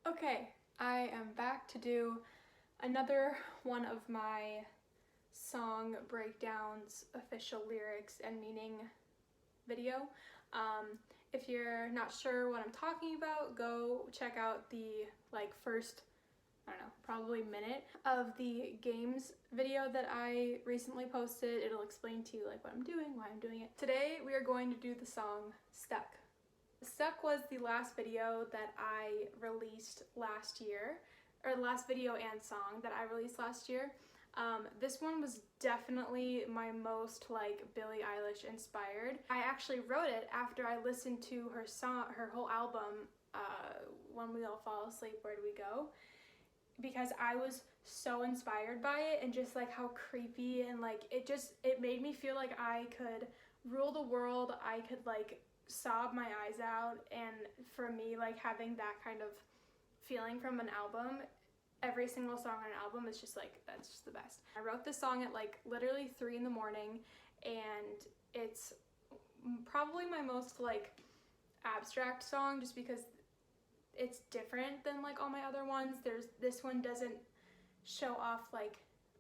Okay, I am back to do another one of my song breakdowns, official lyrics and meaning video. If you're not sure what I'm talking about, go check out the first, I don't know, probably minute of the games video that I recently posted. It'll explain to you what I'm doing, why I'm doing it. Today we are going to do the song Stuck. Stuck was the last video that I released last year, or the last video and song that I released last year. This one was definitely my most Billie Eilish inspired. I actually wrote it after I listened to her song, her whole album, When We All Fall Asleep, Where Do We Go? Because I was so inspired by it, and just how creepy and it made me feel like I could rule the world. I could sob my eyes out, and for me having that kind of feeling from an album, every single song on an album is just that's just the best. I wrote this song at literally 3 in the morning, and it's probably my most abstract song just because it's different than all my other ones. This one doesn't show off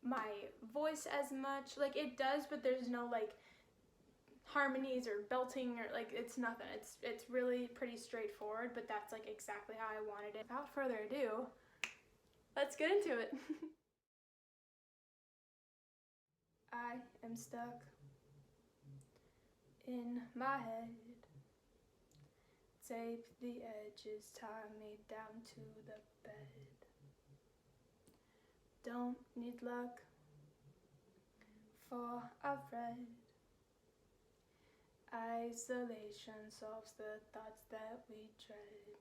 my voice as much. It does, but there's no harmonies or belting or it's nothing. It's really pretty straightforward, but that's exactly how I wanted it. Without further ado, let's get into it. I am stuck in my head. Tape the edges, tie me down to the bed. Don't need luck, for I've read isolation solves the thoughts that we dread.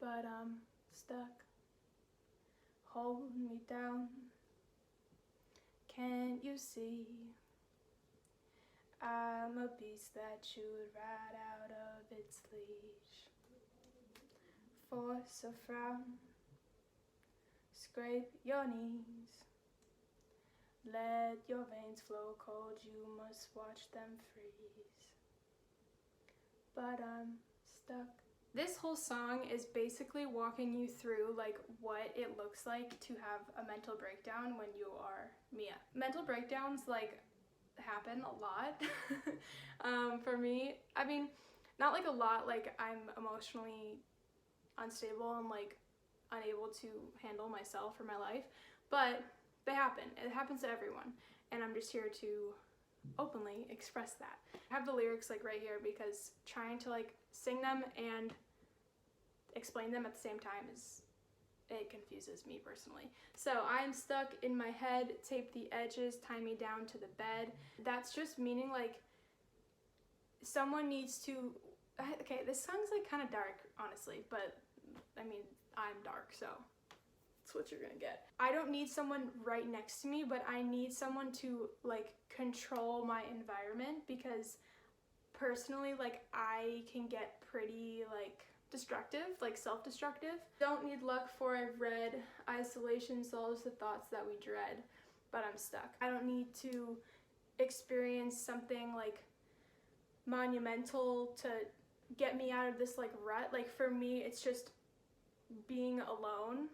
But I'm stuck, hold me down. Can't you see? I'm a beast that should ride out of its leash. Force a frown, scrape your knees. Let your veins flow cold, you must watch them freeze. But I'm stuck. This whole song is basically walking you through what it looks like to have a mental breakdown when you are Mia. Mental breakdowns happen a lot for me. I mean, not a lot, I'm emotionally unstable and unable to handle myself or my life, but they happen. It happens to everyone, and I'm just here to openly express that. I have the lyrics right here because trying to sing them and explain them at the same time it confuses me personally. So I'm stuck in my head, tape the edges, tie me down to the bed. That's just meaning someone needs to, okay, this song's kind of dark, honestly, but I mean, I'm dark, so that's what you're gonna get. I don't need someone right next to me, but I need someone to control my environment, because personally I can get pretty destructive, self-destructive. Don't need luck, for I've read isolation solves the thoughts that we dread, but I'm stuck. I don't need to experience something monumental to get me out of this rut. For me, it's just being alone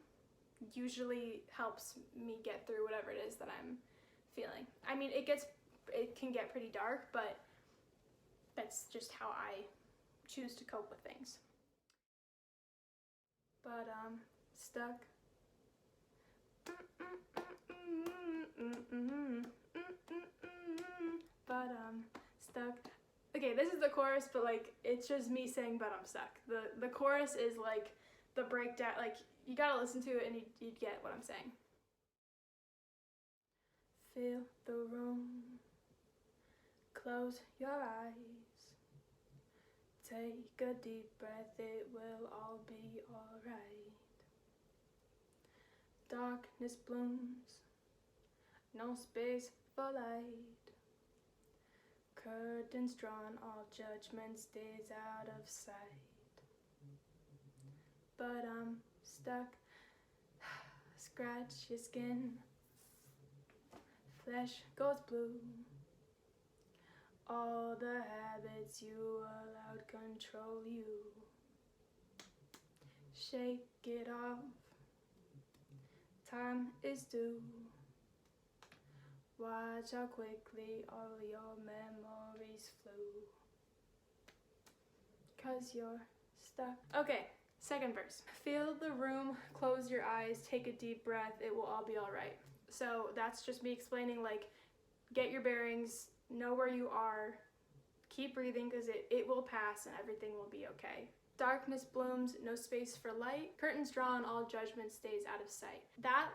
usually helps me get through whatever it is that I'm feeling. I mean, it can get pretty dark, but that's just how I choose to cope with things. But I'm stuck. But I'm stuck. Okay, this is the chorus, but it's just me saying "but I'm stuck." The chorus is the breakdown. You gotta listen to it and you'd get what I'm saying. Feel the room, close your eyes, take a deep breath, it will all be alright. Darkness blooms, no space for light. Curtains drawn, all judgment stays out of sight. But I'm stuck. Scratch your skin, flesh goes blue. All the habits you allowed control you. shake it off. Time is due. Watch how quickly all your memories flew. 'Cause you're stuck. Okay, second verse. Feel the room, close your eyes, take a deep breath, it will all be alright. So that's just me explaining, like, get your bearings, know where you are, keep breathing because it will pass and everything will be okay. Darkness blooms, no space for light. Curtains drawn, all judgment stays out of sight. That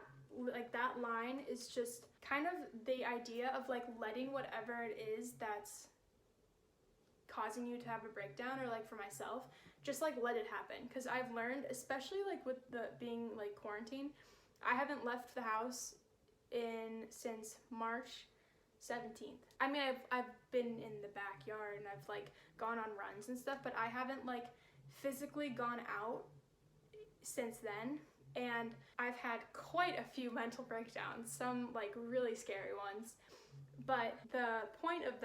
line is just kind of the idea of like letting whatever it is that's causing you to have a breakdown, or like for myself, just like let it happen. Because I've learned, especially like with the being like quarantine, I haven't left the house since March 17th. I mean, I've been in the backyard and I've like gone on runs and stuff, but I haven't like physically gone out since then. And I've had quite a few mental breakdowns, some like really scary ones. But the point of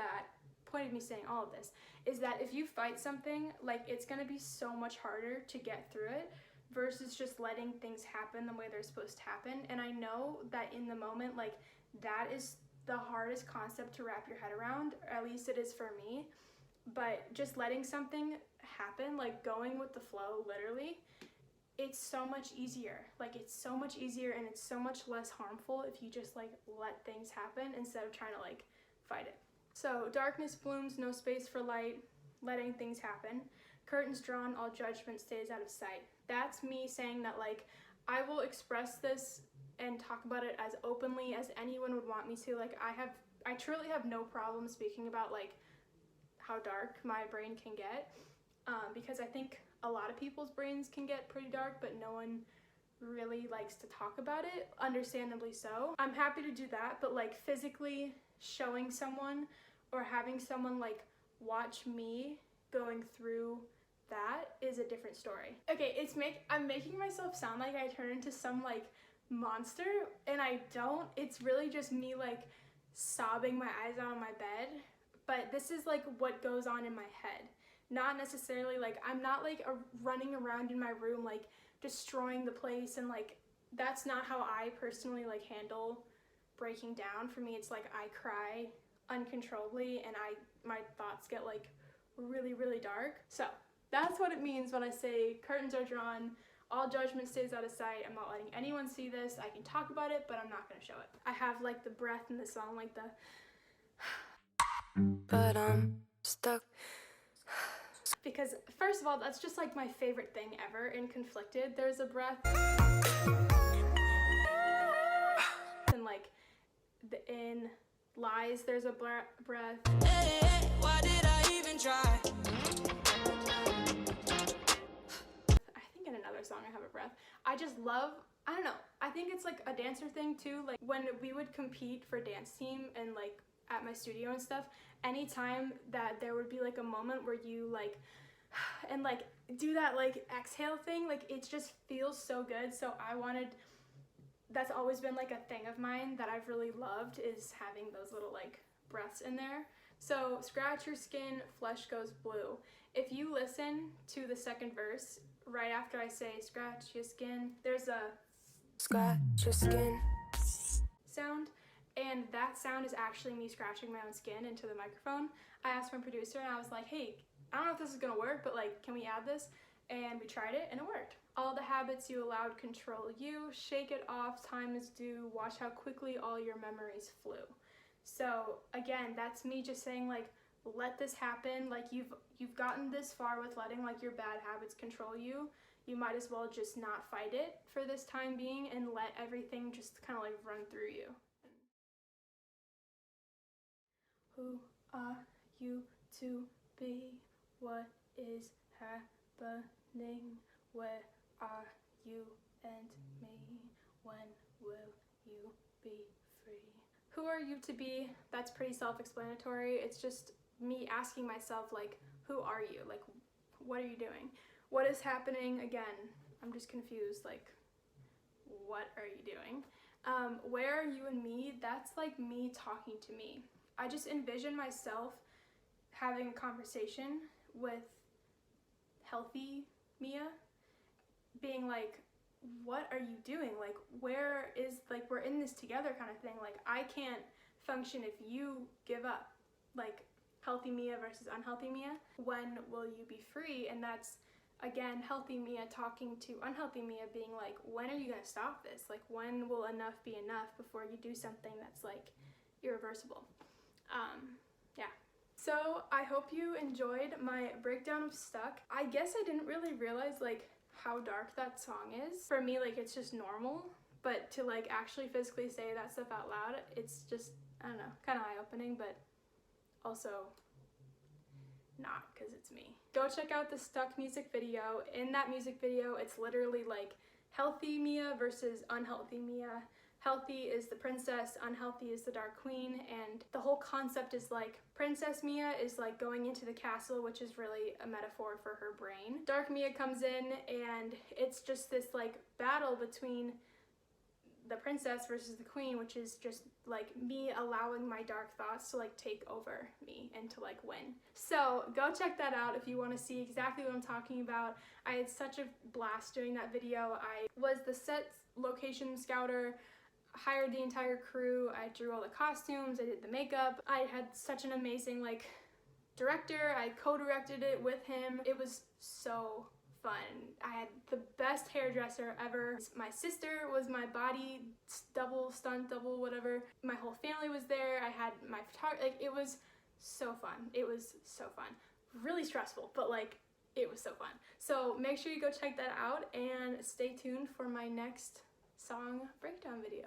me saying all of this is that if you fight something, like it's gonna be so much harder to get through it versus just letting things happen the way they're supposed to happen. And I know that in the moment, like that is the hardest concept to wrap your head around, or at least it is for me. But just letting something happen, like going with the flow, literally, it's so much easier. Like it's so much easier and it's so much less harmful if you just like let things happen instead of trying to like fight it. So darkness blooms, no space for light, letting things happen. Curtains drawn, all judgment stays out of sight. That's me saying that like I will express this and talk about it as openly as anyone would want me to. Like I truly have no problem speaking about like how dark my brain can get, because I think a lot of people's brains can get pretty dark, but no one really likes to talk about it, understandably so. I'm happy to do that, but like physically showing someone or having someone like watch me going through that is a different story. Okay, I'm making myself sound like I turn into some like monster, and I don't. It's really just me like sobbing my eyes out on my bed, but this is like what goes on in my head. Not necessarily like, I'm not like running around in my room like destroying the place, and like that's not how I personally like handle breaking down. For me, it's like I cry uncontrollably and my thoughts get like really, really dark. So that's what it means when I say curtains are drawn, all judgment stays out of sight. I'm not letting anyone see this. I can talk about it, but I'm not gonna show it. I have like the breath in the song, like the but I'm stuck. Because first of all, that's just like my favorite thing ever. In Conflicted, there's a breath. And like in Lies, there's a breath. Hey, why did I even try? I think in another song I have a breath. I just love, I don't know, I think it's like a dancer thing too. Like when we would compete for dance team and like at my studio and stuff, anytime that there would be like a moment where you like and like do that like exhale thing, like it just feels so good. So that's always been like a thing of mine that I've really loved, is having those little like breaths in there. So scratch your skin, flesh goes blue. If you listen to the second verse, right after I say scratch your skin, there's a scratch your skin sound. And that sound is actually me scratching my own skin into the microphone. I asked my producer and I was like, hey, I don't know if this is gonna work, but like, can we add this? And we tried it and it worked. All the habits you allowed control you. Shake it off, time is due. Watch how quickly all your memories flew. So again, that's me just saying like, let this happen. Like you've gotten this far with letting like your bad habits control you. You might as well just not fight it for this time being and let everything just kind of like run through you. Who are you to be? What is happening? Where are you and me? When will you be free? Who are you to be? That's pretty self-explanatory. It's just me asking myself like, who are you? Like, what are you doing? What is happening? Again, I'm just confused. Like, what are you doing? Where are you and me? That's like me talking to me. I just envision myself having a conversation with healthy Mia, being like, what are you doing? Like, where is, like, we're in this together kind of thing. Like, I can't function if you give up. Like, healthy Mia versus unhealthy Mia. When will you be free? And that's, again, healthy Mia talking to unhealthy Mia, being like, when are you gonna stop this? Like, when will enough be enough before you do something that's like irreversible? Yeah. So I hope you enjoyed my breakdown of Stuck. I guess I didn't really realize like how dark that song is. For me, like, it's just normal, but to like actually physically say that stuff out loud, it's just, I don't know, kind of eye-opening, but also not, because it's me. Go check out the Stuck music video. In that music video, it's literally like healthy Mia versus unhealthy Mia. Healthy is the princess, unhealthy is the dark queen, and the whole concept is like Princess Mia is like going into the castle, which is really a metaphor for her brain. Dark Mia comes in and it's just this like battle between the princess versus the queen, which is just like me allowing my dark thoughts to like take over me and to like win. So go check that out if you want to see exactly what I'm talking about. I had such a blast doing that video. I was the set location scouter, hired the entire crew, I drew all the costumes, I did the makeup. I had such an amazing like director. I co-directed it with him. It was so fun. I had the best hairdresser ever. My sister was my body double, stunt double, whatever. My whole family was there. I had my photographer. Like, it was so fun. It was so fun. Really stressful, but like, it was so fun. So make sure you go check that out and stay tuned for my next song breakdown video.